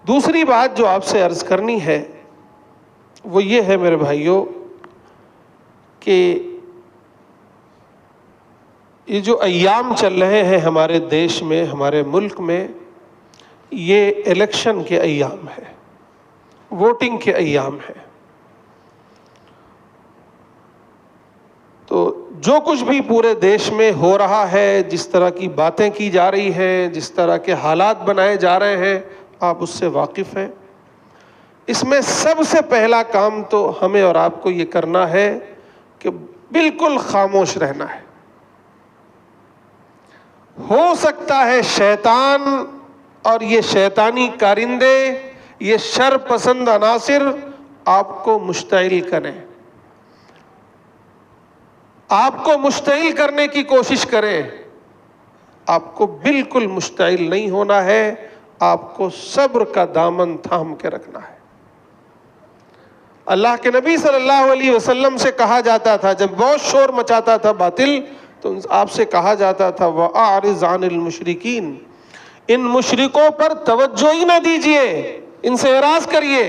دوسری بات جو آپ سے عرض کرنی ہے وہ یہ ہے میرے بھائیوں کہ یہ جو ایام چل رہے ہیں ہمارے دیش میں، ہمارے ملک میں، یہ الیکشن کے ایام ہے، ووٹنگ کے ایام ہے۔ تو جو کچھ بھی پورے دیش میں ہو رہا ہے، جس طرح کی باتیں کی جا رہی ہیں، جس طرح کے حالات بنائے جا رہے ہیں، آپ اس سے واقف ہیں۔ اس میں سب سے پہلا کام تو ہمیں اور آپ کو یہ کرنا ہے کہ بالکل خاموش رہنا ہے۔ ہو سکتا ہے شیطان اور یہ شیطانی کارندے، یہ شر پسند عناصر آپ کو مشتعل کریں، آپ کو مشتعل کرنے کی کوشش کریں۔ آپ کو بالکل مشتعل نہیں ہونا ہے، آپ کو صبر کا دامن تھام کے رکھنا ہے۔ اللہ کے نبی صلی اللہ علیہ وسلم سے کہا جاتا تھا، جب بہت شور مچاتا تھا باطل، تو آپ سے کہا جاتا تھا وَأَعْرِضْ عَنِ الْمُشْرِكِينَ، ان مشرکوں پر توجہ ہی نہ دیجئے، ان سے اعراض کریے،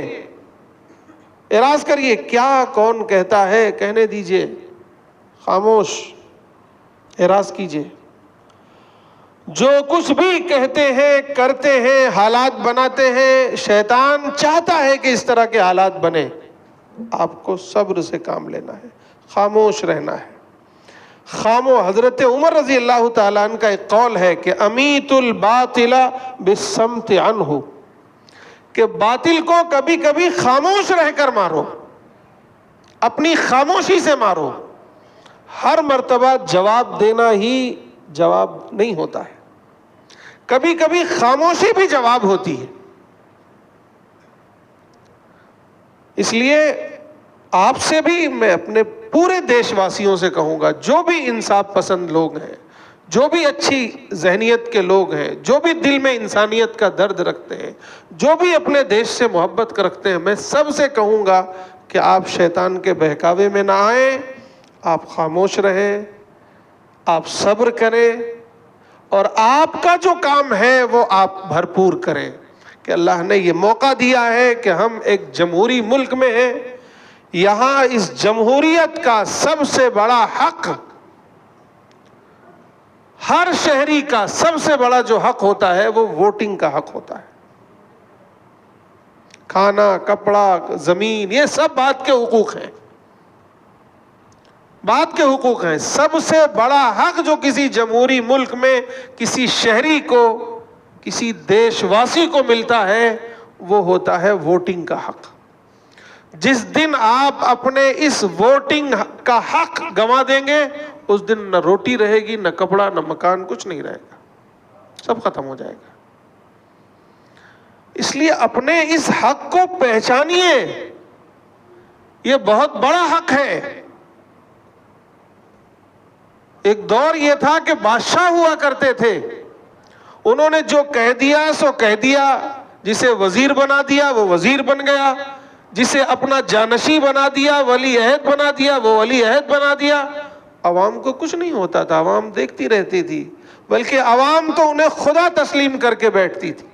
اعراض کریے، کیا کون کہتا ہے کہنے دیجئے، خاموش، اعراض کیجئے۔ جو کچھ بھی کہتے ہیں، کرتے ہیں، حالات بناتے ہیں، شیطان چاہتا ہے کہ اس طرح کے حالات بنے، آپ کو صبر سے کام لینا ہے، خاموش رہنا ہے۔ حضرت عمر رضی اللہ تعالیٰ عنہ کا ایک قول ہے کہ امیت الباطل بالصمت عنہ، کہ باطل کو کبھی کبھی خاموش رہ کر مارو، اپنی خاموشی سے مارو۔ ہر مرتبہ جواب دینا ہی جواب نہیں ہوتا ہے، کبھی کبھی خاموشی بھی جواب ہوتی ہے۔ اس لیے آپ سے بھی میں اپنے پورے دیش واسیوں سے کہوں گا، جو بھی انصاف پسند لوگ ہیں، جو بھی اچھی ذہنیت کے لوگ ہیں، جو بھی دل میں انسانیت کا درد رکھتے ہیں، جو بھی اپنے دیش سے محبت رکھتے ہیں، میں سب سے کہوں گا کہ آپ شیطان کے بہکاوے میں نہ آئیں، آپ خاموش رہیں، آپ صبر کریں، اور آپ کا جو کام ہے وہ آپ بھرپور کریں، کہ اللہ نے یہ موقع دیا ہے کہ ہم ایک جمہوری ملک میں ہیں، یہاں اس جمہوریت کا سب سے بڑا حق، ہر شہری کا سب سے بڑا جو حق ہوتا ہے وہ ووٹنگ کا حق ہوتا ہے۔ کھانا، کپڑا، زمین، یہ سب بات کے حقوق ہیں، بات کے حقوق ہیں۔ سب سے بڑا حق جو کسی جمہوری ملک میں کسی شہری کو، کسی دیش واسی کو ملتا ہے، وہ ہوتا ہے ووٹنگ کا حق۔ جس دن آپ اپنے اس ووٹنگ کا حق گنوا دیں گے، اس دن نہ روٹی رہے گی، نہ کپڑا، نہ مکان، کچھ نہیں رہے گا، سب ختم ہو جائے گا۔ اس لیے اپنے اس حق کو پہچانیے، یہ بہت بڑا حق ہے۔ ایک دور یہ تھا کہ بادشاہ ہوا کرتے تھے، انہوں نے جو کہہ دیا سو کہہ دیا، جسے وزیر بنا دیا وہ وزیر بن گیا، جسے اپنا جانشین بنا دیا، ولی عہد بنا دیا وہ ولی عہد بنا دیا۔ عوام کو کچھ نہیں ہوتا تھا، عوام دیکھتی رہتی تھی، بلکہ عوام تو انہیں خدا تسلیم کر کے بیٹھتی تھی۔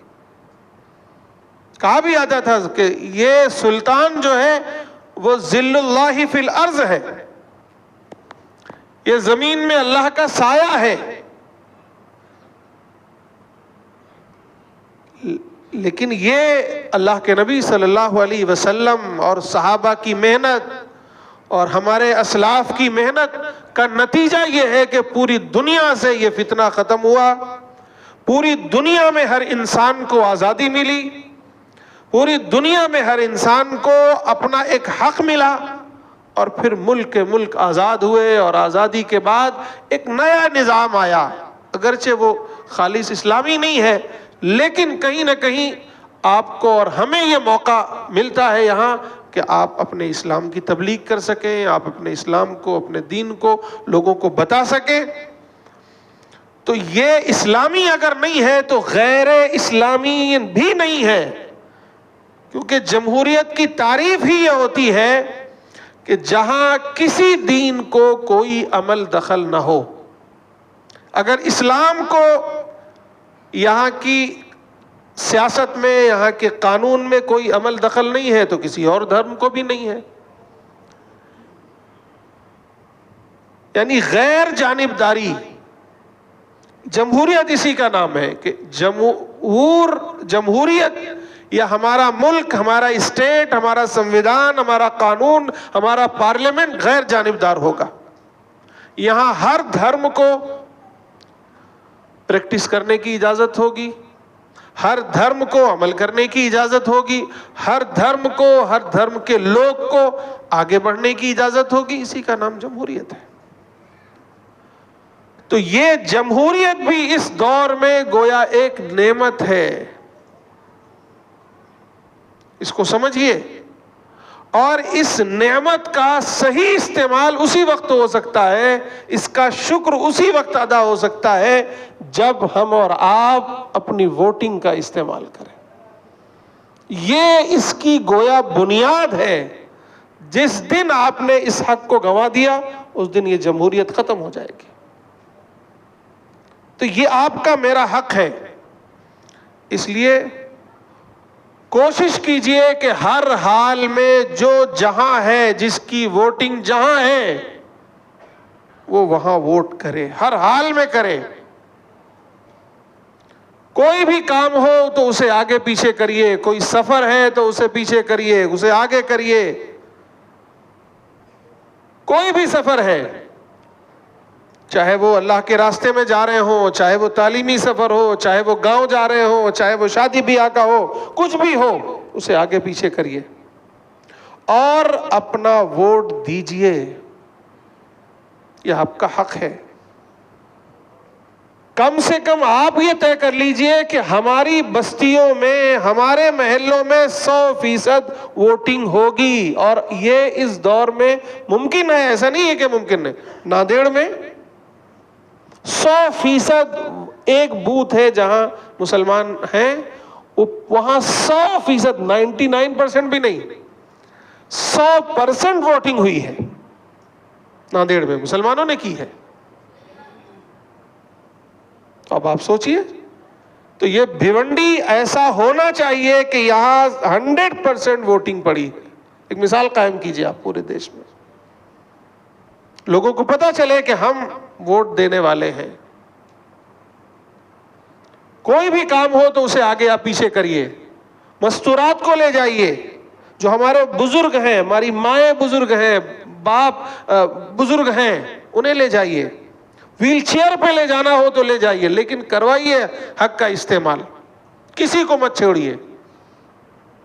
کہا بھی آتا تھا کہ یہ سلطان جو ہے وہ ذل اللہ فی الارض ہے، یہ زمین میں اللہ کا سایہ ہے۔ لیکن یہ اللہ کے نبی صلی اللہ علیہ وسلم اور صحابہ کی محنت اور ہمارے اسلاف کی محنت کا نتیجہ یہ ہے کہ پوری دنیا سے یہ فتنہ ختم ہوا، پوری دنیا میں ہر انسان کو آزادی ملی، پوری دنیا میں ہر انسان کو اپنا ایک حق ملا، اور پھر ملک کے ملک آزاد ہوئے، اور آزادی کے بعد ایک نیا نظام آیا، اگرچہ وہ خالص اسلامی نہیں ہے، لیکن کہیں نہ کہیں آپ کو اور ہمیں یہ موقع ملتا ہے یہاں کہ آپ اپنے اسلام کی تبلیغ کر سکیں، آپ اپنے اسلام کو، اپنے دین کو لوگوں کو بتا سکیں۔ تو یہ اسلامی اگر نہیں ہے تو غیر اسلامی بھی نہیں ہے، کیونکہ جمہوریت کی تعریف ہی یہ ہوتی ہے کہ جہاں کسی دین کو کوئی عمل دخل نہ ہو۔ اگر اسلام کو یہاں کی سیاست میں، یہاں کے قانون میں کوئی عمل دخل نہیں ہے تو کسی اور دھرم کو بھی نہیں ہے. یعنی غیر جانبداری. جمہوریت اسی کا نام ہے کہ جمہوریت یا ہمارا ملک، ہمارا اسٹیٹ، ہمارا سنویدھان، ہمارا قانون، ہمارا پارلیمنٹ غیر جانبدار ہوگا. یہاں ہر دھرم کو پریکٹس کرنے کی اجازت ہوگی، ہر دھرم کو عمل کرنے کی اجازت ہوگی، ہر دھرم کو، ہر دھرم کے لوگ کو آگے بڑھنے کی اجازت ہوگی. اسی کا نام جمہوریت ہے. تو یہ جمہوریت بھی اس دور میں گویا ایک نعمت ہے، اس کو سمجھیے. اور اس نعمت کا صحیح استعمال اسی وقت ہو سکتا ہے، اس کا شکر اسی وقت ادا ہو سکتا ہے جب ہم اور آپ اپنی ووٹنگ کا استعمال کریں. یہ اس کی گویا بنیاد ہے. جس دن آپ نے اس حق کو گنوا دیا اس دن یہ جمہوریت ختم ہو جائے گی. تو یہ آپ کا میرا حق ہے. اس لیے کوشش کیجئے کہ ہر حال میں جو جہاں ہے، جس کی ووٹنگ جہاں ہے، وہ وہاں ووٹ کرے، ہر حال میں کرے. کوئی بھی کام ہو تو اسے آگے پیچھے کریے، کوئی سفر ہے تو اسے پیچھے کریے، اسے آگے کریے. کوئی بھی سفر ہے، چاہے وہ اللہ کے راستے میں جا رہے ہوں، چاہے وہ تعلیمی سفر ہو، چاہے وہ گاؤں جا رہے ہوں، چاہے وہ شادی بیاہ کا ہو، کچھ بھی ہو، اسے آگے پیچھے کریے اور اپنا ووٹ دیجئے. یہ آپ کا حق ہے. کم سے کم آپ یہ طے کر لیجئے کہ ہماری بستیوں میں، ہمارے محلوں میں 100% ووٹنگ ہوگی. اور یہ اس دور میں ممکن ہے، ایسا نہیں ہے کہ ممکن ہے. ناندیڑ میں 100% ایک بوتھ ہے جہاں مسلمان ہیں، وہاں 100%، 99% بھی نہیں، 100% ووٹنگ ہوئی ہے. ناندیڑ میں مسلمانوں نے کی ہے. تو اب آپ سوچئے، تو یہ بھیونڈی ایسا ہونا چاہیے کہ یہاں 100% ووٹنگ پڑی ہے. ایک مثال قائم کیجئے آپ پورے دیش میں، لوگوں کو پتا چلے کہ ہم ووٹ دینے والے ہیں. کوئی بھی کام ہو تو اسے آگے آپ پیچھے کریے. مستورات کو لے جائیے، جو ہمارے بزرگ ہیں، ہماری مائیں بزرگ ہیں، باپ بزرگ ہیں، انہیں لے جائیے. ویل چیئر پہ لے جانا ہو تو لے جائیے، لیکن کروائیے حق کا استعمال. کسی کو مت چھوڑیے.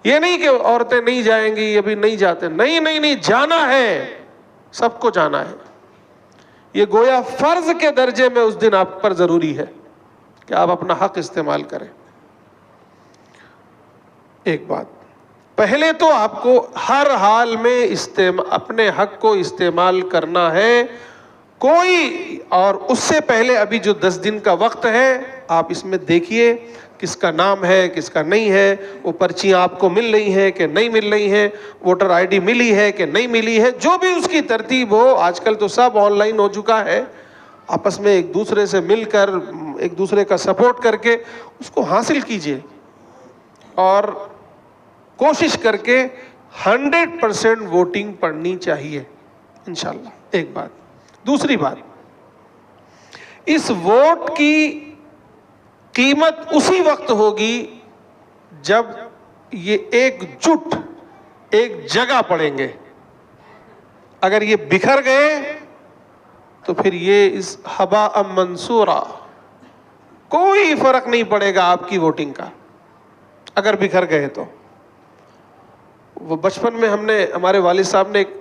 یہ نہیں کہ عورتیں نہیں جائیں گی، ابھی نہیں جاتے. نہیں، جانا ہے، سب کو جانا ہے. یہ گویا فرض کے درجے میں اس دن آپ پر ضروری ہے کہ آپ اپنا حق استعمال کریں. ایک بات، پہلے تو آپ کو ہر حال میں اپنے حق کو استعمال کرنا ہے. کوئی، اور اس سے پہلے ابھی جو 10 دن کا وقت ہے، آپ اس میں دیکھیے کس کا نام ہے، کس کا نہیں ہے. وہ پرچیاں آپ کو مل رہی ہیں کہ نہیں مل رہی ہیں، ووٹر آئی ڈی ملی ہے کہ نہیں ملی ہے. جو بھی اس کی ترتیب ہو، آج کل تو سب آن لائن ہو چکا ہے. آپس میں ایک دوسرے سے مل کر، ایک دوسرے کا سپورٹ کر کے اس کو حاصل کیجئے اور کوشش کر کے 100% ووٹنگ پڑنی چاہیے انشاءاللہ. ایک بات. دوسری بات، اس ووٹ کی قیمت اسی وقت ہوگی جب یہ ایک جٹ ایک جگہ پڑیں گے. اگر یہ بکھر گئے تو پھر یہ اس ہباء منصورا، کوئی فرق نہیں پڑے گا آپ کی ووٹنگ کا اگر بکھر گئے تو. وہ بچپن میں ہمارے والد صاحب نے ایک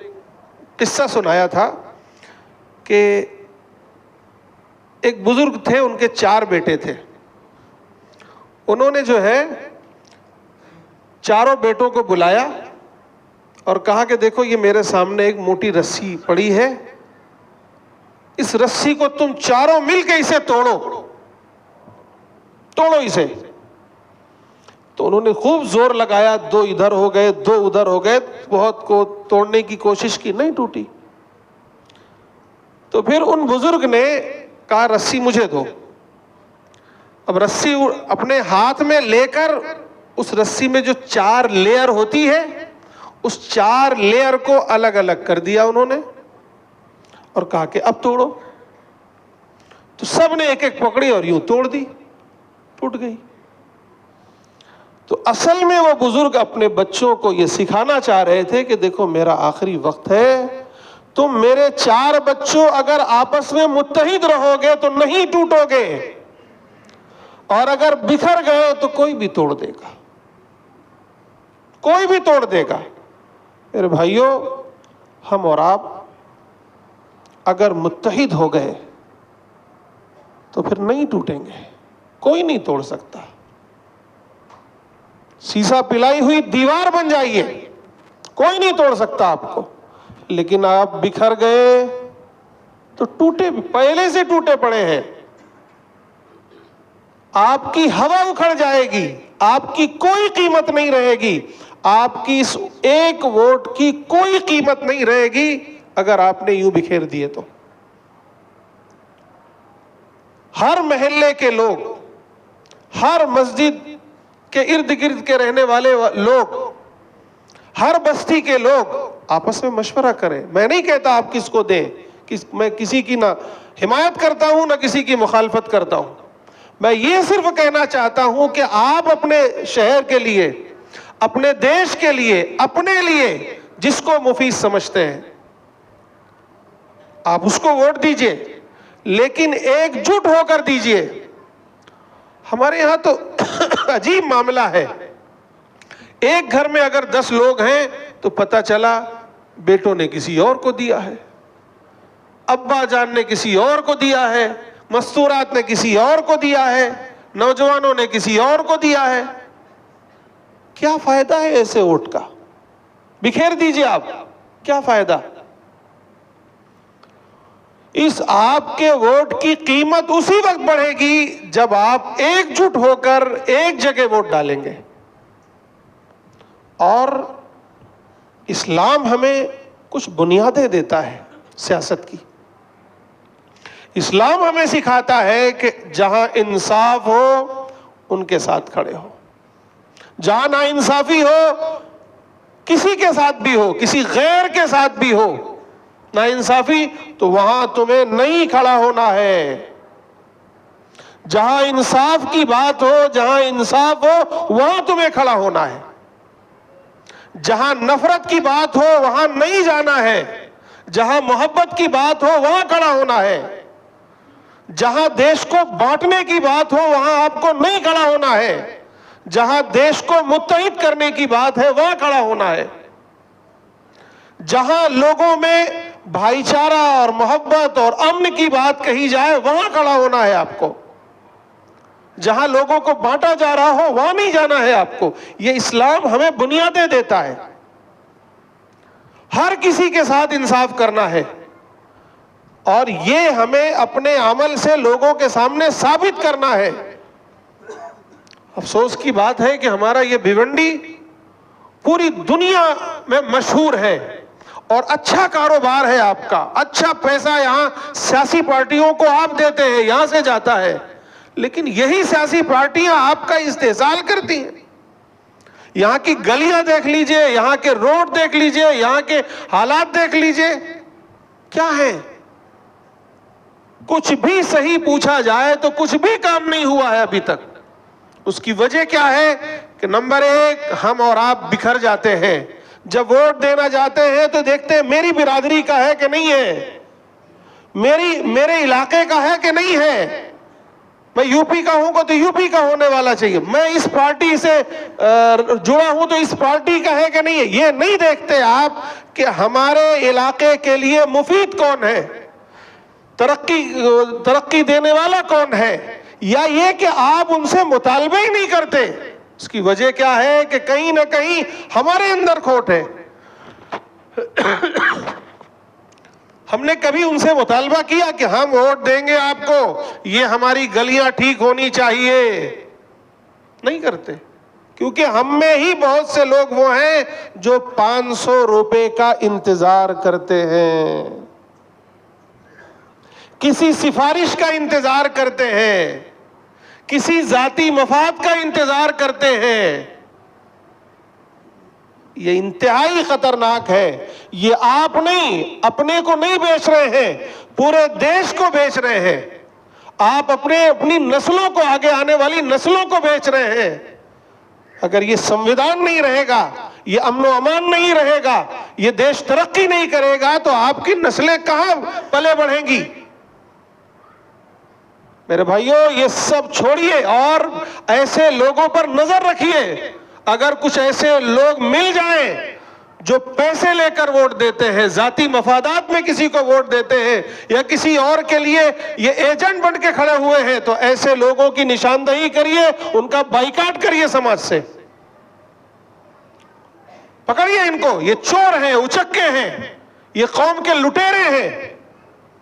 قصہ سنایا تھا کہ ایک بزرگ تھے، ان کے 4 بیٹے تھے. انہوں نے جو ہے 4 بیٹوں کو بلایا اور کہا کہ دیکھو یہ میرے سامنے ایک موٹی رسی پڑی ہے، اس رسی کو تم 4 مل کے اسے توڑو اسے. تو انہوں نے خوب زور لگایا، 2 ادھر ہو گئے، 2 ادھر ہو گئے، بہت کو توڑنے کی کوشش کی، نہیں ٹوٹی. تو پھر ان بزرگ نے کہا رسی مجھے دو. اب رسی اپنے ہاتھ میں لے کر اس رسی میں جو 4 لیئر ہوتی ہے اس 4 لیئر کو الگ الگ کر دیا انہوں نے اور کہا کہ اب توڑو. تو سب نے ایک ایک پکڑی اور یوں توڑ دی, ٹوٹ گئی. تو اصل میں وہ بزرگ اپنے بچوں کو یہ سکھانا چاہ رہے تھے کہ دیکھو میرا آخری وقت ہے, تم میرے 4 بچوں اگر آپس میں متحد رہو گے تو نہیں ٹوٹو گے, اور اگر بکھر گئے تو کوئی بھی توڑ دے گا, کوئی بھی توڑ دے گا. میرے بھائیوں, ہم اور آپ اگر متحد ہو گئے تو پھر نہیں ٹوٹیں گے, کوئی نہیں توڑ سکتا. سیسا پلائی ہوئی دیوار بن جائیے, کوئی نہیں توڑ سکتا آپ کو, لیکن آپ بکھر گئے تو ٹوٹے, پہلے سے ٹوٹے پڑے ہیں. آپ کی ہوا اکھڑ جائے گی, آپ کی کوئی قیمت نہیں رہے گی, آپ کی اس ایک ووٹ کی کوئی قیمت نہیں رہے گی اگر آپ نے یوں بکھیر دیے تو. ہر محلے کے لوگ, ہر مسجد کے ارد گرد کے رہنے والے لوگ, ہر بستی کے لوگ آپس میں مشورہ کریں. میں نہیں کہتا آپ کس کو دیں, میں کسی کی نہ حمایت کرتا ہوں نہ کسی کی مخالفت کرتا ہوں. میں یہ صرف کہنا چاہتا ہوں کہ آپ اپنے شہر کے لیے, اپنے دیش کے لیے, اپنے لیے جس کو مفید سمجھتے ہیں آپ اس کو ووٹ دیجئے, لیکن ایک جٹ ہو کر دیجئے. ہمارے یہاں تو عجیب معاملہ ہے, ایک گھر میں اگر 10 لوگ ہیں تو پتہ چلا بیٹوں نے کسی اور کو دیا ہے, ابا جان نے کسی اور کو دیا ہے, مستورات نے کسی اور کو دیا ہے, نوجوانوں نے کسی اور کو دیا ہے. کیا فائدہ ہے ایسے ووٹ کا؟ بکھیر دیجئے آپ, کیا فائدہ؟ اس آپ کے ووٹ کی قیمت اسی وقت بڑھے گی جب آپ ایک جٹ ہو کر ایک جگہ ووٹ ڈالیں گے. اور اسلام ہمیں کچھ بنیادیں دیتا ہے سیاست کی. اسلام ہمیں سکھاتا ہے کہ جہاں انصاف ہو ان کے ساتھ کھڑے ہو, جہاں ناانصافی ہو کسی کے ساتھ بھی ہو, کسی غیر کے ساتھ بھی ہو ناانصافی, تو وہاں تمہیں نہیں کھڑا ہونا ہے. جہاں انصاف کی بات ہو, جہاں انصاف ہو وہاں تمہیں کھڑا ہونا ہے. جہاں نفرت کی بات ہو وہاں نہیں جانا ہے, جہاں محبت کی بات ہو وہاں کھڑا ہونا ہے. جہاں دیش کو بانٹنے کی بات ہو وہاں آپ کو نہیں کھڑا ہونا ہے, جہاں دیش کو متحد کرنے کی بات ہے وہاں کھڑا ہونا ہے. جہاں لوگوں میں بھائی چارہ اور محبت اور امن کی بات کہی جائے وہاں کھڑا ہونا ہے آپ کو. جہاں لوگوں کو بانٹا جا رہا ہو وہاں نہیں جانا ہے آپ کو. یہ اسلام ہمیں بنیادیں دیتا ہے. ہر کسی کے ساتھ انصاف کرنا ہے, اور یہ ہمیں اپنے عمل سے لوگوں کے سامنے ثابت کرنا ہے. افسوس کی بات ہے کہ ہمارا یہ بھیونڈی پوری دنیا میں مشہور ہے, اور اچھا کاروبار ہے آپ کا, اچھا پیسہ یہاں سیاسی پارٹیوں کو آپ دیتے ہیں, یہاں سے جاتا ہے, لیکن یہی سیاسی پارٹیاں آپ کا استحصال کرتی ہیں. یہاں کی گلیاں دیکھ لیجئے, یہاں کے روڈ دیکھ لیجئے, یہاں کے حالات دیکھ لیجئے, کیا ہے؟ کچھ بھی صحیح پوچھا جائے تو کچھ بھی کام نہیں ہوا ہے ابھی تک. اس کی وجہ کیا ہے کہ نمبر 1 ہم اور آپ بکھر جاتے ہیں. جب ووٹ دینا جاتے ہیں تو دیکھتے ہیں میری برادری کا ہے کہ نہیں ہے, میرے علاقے کا ہے کہ نہیں ہے, میں یو پی کا ہوں تو یو پی کا ہونے والا چاہیے, میں اس پارٹی سے جڑا ہوں تو اس پارٹی کا ہے کہ نہیں ہے. یہ نہیں دیکھتے آپ کہ ہمارے علاقے کے لیے مفید کون ہے, ترقی دینے والا کون ہے, یا یہ کہ آپ ان سے مطالبہ ہی نہیں کرتے. اس کی وجہ کیا ہے کہ کہیں نہ کہیں ہمارے اندر کھوٹ ہے. ہم نے کبھی ان سے مطالبہ کیا کہ ہم ووٹ دیں گے آپ کو, یہ ہماری گلیاں ٹھیک ہونی چاہیے؟ نہیں کرتے, کیونکہ ہم میں ہی بہت سے لوگ وہ ہیں جو 500 روپے کا انتظار کرتے ہیں, کسی سفارش کا انتظار کرتے ہیں, کسی ذاتی مفاد کا انتظار کرتے ہیں، یہ انتہائی خطرناک ہے۔ یہ آپ نہیں، اپنے کو نہیں بیچ رہے ہیں، پورے دیش کو بیچ رہے ہیں۔ آپ اپنی نسلوں کو، آگے آنے والی نسلوں کو بیچ رہے ہیں۔ اگر یہ سنویدھان نہیں رہے گا، یہ امن و امان نہیں رہے گا، یہ دیش ترقی نہیں کرے گا، تو آپ کی نسلیں کہاں پلے بڑھیں گی؟ میرے بھائیوں، یہ سب چھوڑیے اور ایسے لوگوں پر نظر رکھیے۔ اگر کچھ ایسے لوگ مل جائیں جو پیسے لے کر ووٹ دیتے ہیں، ذاتی مفادات میں کسی کو ووٹ دیتے ہیں، یا کسی اور کے لیے یہ ایجنٹ بن کے کھڑے ہوئے ہیں، تو ایسے لوگوں کی نشاندہی کریے، ان کا بائیکاٹ کریے سماج سے۔ پکڑیے ان کو، یہ چور ہیں، اچکے ہیں، یہ قوم کے لٹیرے ہیں،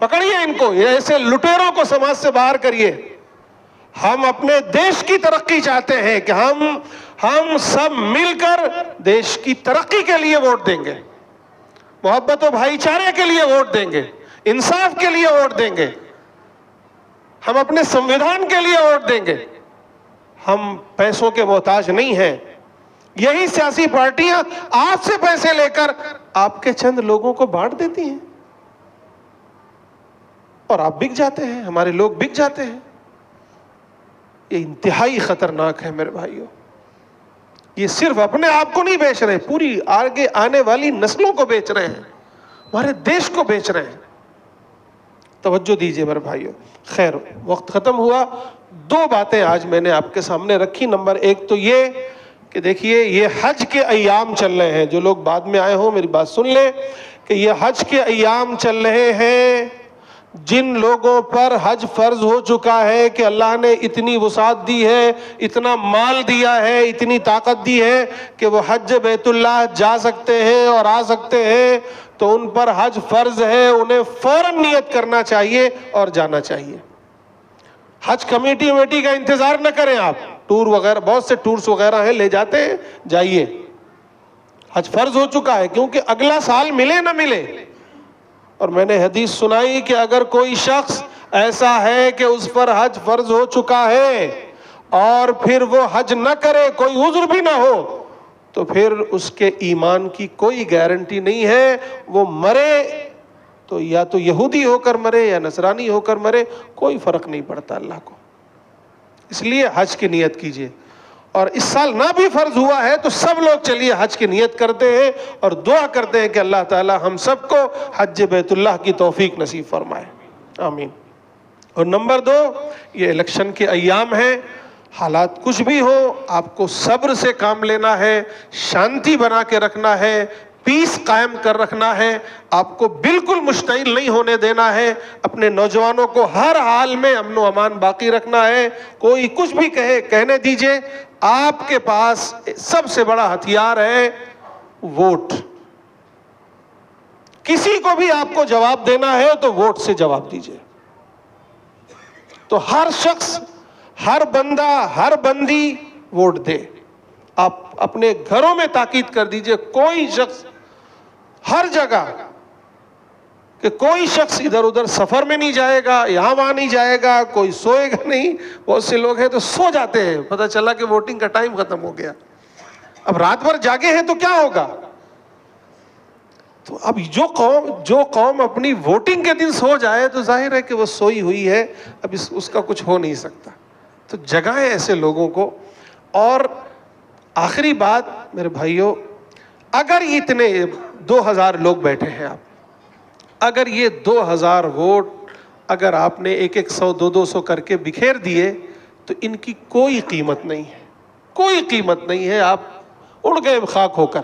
پکڑیے ان کو، یہ ایسے لٹیروں کو سماج سے باہر کریے۔ ہم اپنے دیش کی ترقی چاہتے ہیں کہ ہم سب مل کر دیش کی ترقی کے لیے ووٹ دیں گے، محبت و بھائی چارے کے لیے ووٹ دیں گے، انصاف کے لیے ووٹ دیں گے، ہم اپنے سنویدھان کے لیے ووٹ دیں گے۔ ہم پیسوں کے محتاج نہیں ہیں۔ یہی سیاسی پارٹیاں آپ سے پیسے لے کر آپ کے چند لوگوں کو بانٹ دیتی ہیں، اور آپ بک جاتے ہیں، ہمارے لوگ بک جاتے ہیں۔ یہ انتہائی خطرناک ہے میرے بھائیوں۔ یہ صرف اپنے آپ کو نہیں بیچ رہے، پوری آگے آنے والی نسلوں کو بیچ رہے ہیں، ہمارے دیش کو بیچ رہے ہیں۔ توجہ دیجئے میرے بھائیوں۔ خیر، وقت ختم ہوا۔ دو باتیں آج میں نے آپ کے سامنے رکھی۔ نمبر ایک تو یہ کہ دیکھیے، یہ حج کے ایام چل رہے ہیں، جو لوگ بعد میں آئے ہوں میری بات سن لیں کہ یہ حج کے ایام چل رہے ہیں۔ جن لوگوں پر حج فرض ہو چکا ہے کہ اللہ نے اتنی وسعت دی ہے، اتنا مال دیا ہے، اتنی طاقت دی ہے کہ وہ حج بیت اللہ جا سکتے ہیں اور آ سکتے ہیں، تو ان پر حج فرض ہے، انہیں فوراً نیت کرنا چاہیے اور جانا چاہیے۔ حج کمیٹی کا انتظار نہ کریں آپ، ٹور وغیرہ، بہت سے ٹورز وغیرہ ہیں، لے جاتے ہیں، جائیے۔ حج فرض ہو چکا ہے، کیونکہ اگلا سال ملے نہ ملے۔ اور میں نے حدیث سنائی کہ اگر کوئی شخص ایسا ہے کہ اس پر حج فرض ہو چکا ہے اور پھر وہ حج نہ کرے، کوئی عذر بھی نہ ہو، تو پھر اس کے ایمان کی کوئی گارنٹی نہیں ہے۔ وہ مرے تو یا تو یہودی ہو کر مرے یا نصرانی ہو کر مرے، کوئی فرق نہیں پڑتا اللہ کو۔ اس لیے حج کی نیت کیجئے۔ اور اس سال نہ بھی فرض ہوا ہے تو سب لوگ چلیے حج کی نیت کرتے ہیں اور دعا کرتے ہیں کہ اللہ تعالی ہم سب کو حج بیت اللہ کی توفیق نصیب فرمائے، آمین۔ اور نمبر دو، یہ الیکشن کے ایام ہیں، حالات کچھ بھی ہو، آپ کو صبر سے کام لینا ہے، شانتی بنا کے رکھنا ہے، پیس قائم کر رکھنا ہے، آپ کو بالکل مشتعل نہیں ہونے دینا ہے، اپنے نوجوانوں کو ہر حال میں امن و امان باقی رکھنا ہے۔ کوئی کچھ بھی کہنے دیجئے، آپ کے پاس سب سے بڑا ہتھیار ہے ووٹ۔ کسی کو بھی آپ کو جواب دینا ہے تو ووٹ سے جواب دیجئے۔ تو ہر شخص، ہر بندہ، ہر بندی ووٹ دے۔ آپ اپنے گھروں میں تاکید کر دیجئے، کوئی شخص ہر جگہ، کہ کوئی شخص ادھر ادھر سفر میں نہیں جائے گا، یہاں وہاں نہیں جائے گا، کوئی سوئے گا نہیں۔ بہت سے لوگ ہیں تو سو جاتے ہیں، پتہ چلا کہ ووٹنگ کا ٹائم ختم ہو گیا، اب رات بھر جاگے ہیں تو کیا ہوگا؟ تو اب جو قوم اپنی ووٹنگ کے دن سو جائے تو ظاہر ہے کہ وہ سوئی ہوئی ہے، اب اس کا کچھ ہو نہیں سکتا۔ تو جگائیں ایسے لوگوں کو۔ اور آخری بات میرے بھائیوں، اگر اتنے 2000 لوگ بیٹھے ہیں آپ، اگر یہ 2000 ووٹ اگر آپ نے 100 200 کر کے بکھیر دیے تو ان کی کوئی قیمت نہیں ہے، کوئی قیمت نہیں ہے، آپ اڑ گئے خاک ہو کر۔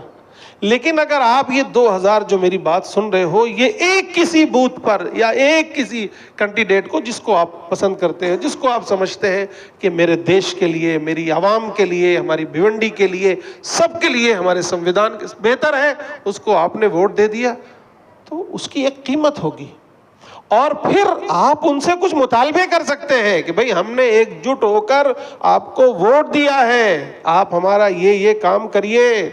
لیکن اگر آپ یہ 2000 جو میری بات سن رہے ہو، یہ ایک کسی بوتھ پر یا ایک کسی کینڈیڈیٹ کو، جس کو آپ پسند کرتے ہیں، جس کو آپ سمجھتے ہیں کہ میرے دیش کے لیے، میری عوام کے لیے، ہماری بھیونڈی کے لیے، سب کے لیے، ہمارے سنویدھان بہتر ہے، اس کو آپ نے ووٹ دے دیا، تو اس کی ایک قیمت ہوگی۔ اور پھر آپ ان سے کچھ مطالبے کر سکتے ہیں کہ بھئی ہم نے ایک جٹ ہو کر آپ کو ووٹ دیا ہے، آپ ہمارا یہ کام کریے،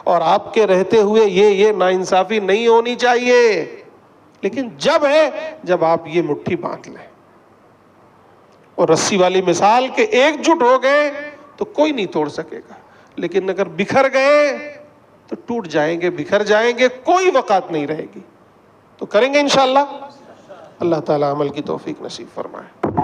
اور آپ کے رہتے ہوئے یہ ناانصافی نہیں ہونی چاہیے۔ لیکن جب آپ یہ مٹھی باندھ لیں، اور رسی والی مثال کہ ایک جٹ ہو گئے تو کوئی نہیں توڑ سکے گا، لیکن اگر بکھر گئے تو ٹوٹ جائیں گے، بکھر جائیں گے، کوئی وقت نہیں رہے گی۔ تو کریں گے انشاءاللہ۔ اللہ تعالی عمل کی توفیق نصیب فرمائے۔